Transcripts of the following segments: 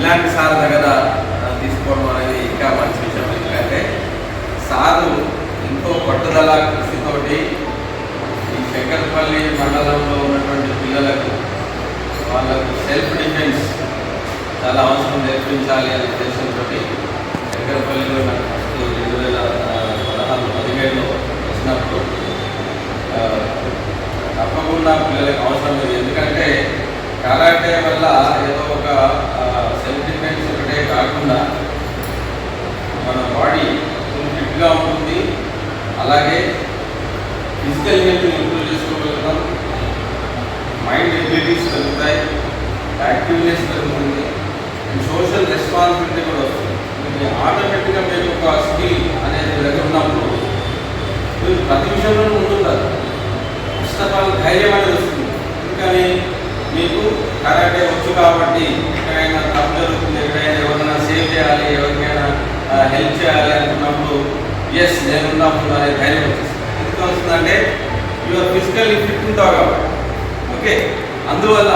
ఇలాంటి సార్ దగ్గర తీసుకోవడం అనేది ఇంకా మంచి విషయం. ఎందుకంటే సారు ఎంతో పట్టుదల కృషితోటి ఈ శంకరపల్లి మండలంలో ఉన్నటువంటి పిల్లలకు వాళ్ళకు సెల్ఫ్ డిఫెన్స్ చాలా అవసరం నేర్పించాలి అనే ఉద్దేశంతో శంకరపల్లిలో నాకు ఫస్ట్ 2016-17లో వచ్చినప్పుడు తప్పకుండా పిల్లలకు అవసరం లేదు. ఎందుకంటే కరాటే వల్ల ఏదో ఒక సెల్ఫ్ డిఫెన్స్ ఒకటే కాకుండా మన బాడీ ఫిట్గా ఉంటుంది, అలాగే ఫిజికల్ హెల్త్ని ఇంప్రూవ్ చేసుకోగలుగుతాం, మైండ్ ఎబిలిటీస్ పెరుగుతాయి, యాక్టివ్నెస్ పెరుగుతుంది, సోషల్ రెస్పాన్సిబిలిటీ కూడా వస్తుంది. ఆటోమేటిక్గా మీకు ఒక స్కిల్ అనేది దగ్గర ఉన్నప్పుడు మీరు ప్రతి విషయంలో ముందుంటారు. ఫస్ట్ ఆఫ్ ఆల్ ధైర్యం అనేది వస్తుంది. ఎందుకని మీకు కరాటే వచ్చు కాబట్టి ఎక్కడైనా తప్పు జరుగుతుంది, ఎక్కడైనా ఎవరైనా సేవ్ చేయాలి, ఎవరికైనా హెల్ప్ చేయాలి అనుకున్నప్పుడు ఎస్ నేనున్నప్పుడు అనే ధైర్యం వచ్చేస్తుంది. ఎందుకు వస్తుందంటే యువర్ ఫిజికల్లీ ఫిట్ ఉంటావు కాబట్టి. ఓకే, అందువల్ల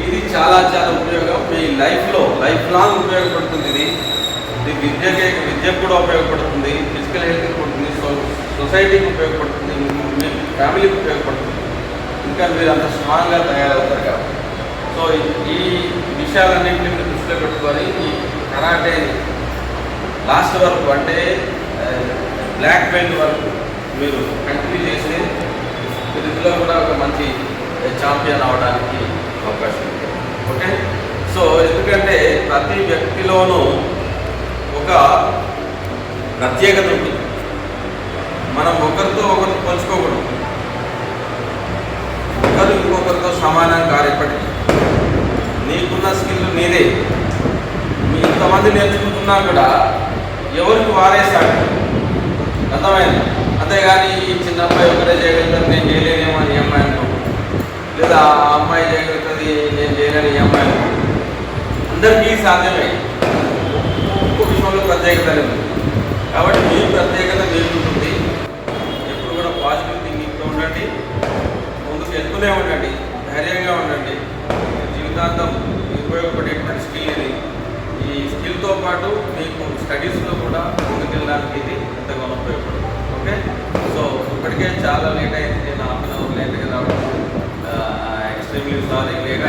ఇది చాలా చాలా ఉపయోగం మీ లైఫ్లో లైఫ్ లాంగ్ ఉపయోగపడుతుంది. ఇది విద్యకు కూడా ఉపయోగపడుతుంది, ఫిజికల్ హెల్త్కి పడుతుంది, సొసైటీకి ఉపయోగపడుతుంది, మీ ఫ్యామిలీకి ఉపయోగపడుతుంది. ఇంకా మీరు అంత స్ట్రాంగ్గా తయారవుతారు కాబట్టి. సో ఈ విషయాలన్నింటినీ మీరు దృష్టిలో పెట్టుకొని ఈ కరాటే లాస్ట్ వరకు అంటే బ్లాక్ బెల్ట్ వరకు మీరు కంటిన్యూ చేస్తే మీరు ఇందులో కూడా ఒక మంచి ఛాంపియన్ అవడానికి అవకాశం ఉంది. ఓకే, సో ఎందుకంటే ప్రతి వ్యక్తిలోనూ ఒక ప్రత్యేకత ఉంటుంది. మనం ఒకరితో ఒకరు పంచుకోకూడదు, ఒకరు ఇంకొకరితో సమానంగా కారేపటికి నీకున్న స్కిల్ నీదే. మీ ఇంతమంది నేర్చుకుంటున్నా కూడా ఎవరికి వారేస్తాడు, అర్థమైంది. అంతేగాని ఈ చిన్న అమ్మాయి ఒకటే చేయగలుగుతారు, నేను చేయలేనేమో అని ఈ అమ్మాయి అనుకోండి, లేదా ఆ అమ్మాయి చేయగలుగుతుంది నేను చేయలేని ఈ అమ్మాయి అనుకోండి. అందరికీ సాధ్యమే, ఒక్కొక్క విషయంలో ప్రత్యేకత లేదు. కాబట్టి మీ ప్రత్యేకత మీకు ఉంటుంది. ఎప్పుడు కూడా పాజిటివ్ థింకింగ్తో ఉండండి, ముందుకు వెళ్తూనే ఉండండి, ధైర్యంగా ఉండండి. జీవితాంతం ఉపయోగపడేటువంటి స్కిల్ ఇది. ఈ స్కిల్తో పాటు మీకు స్టడీస్లో కూడా ముందుకెళ్ళడానికి ఇది ఎంతగానో ఉపయోగపడుతుంది. ఓకే, సో ఇప్పటికే చాలా లేట్ అయింది, నేను హాఫ్ అన్ అవర్ లేట్గా రావడం ఎక్స్ట్రీమ్లీ సారీ. లేట్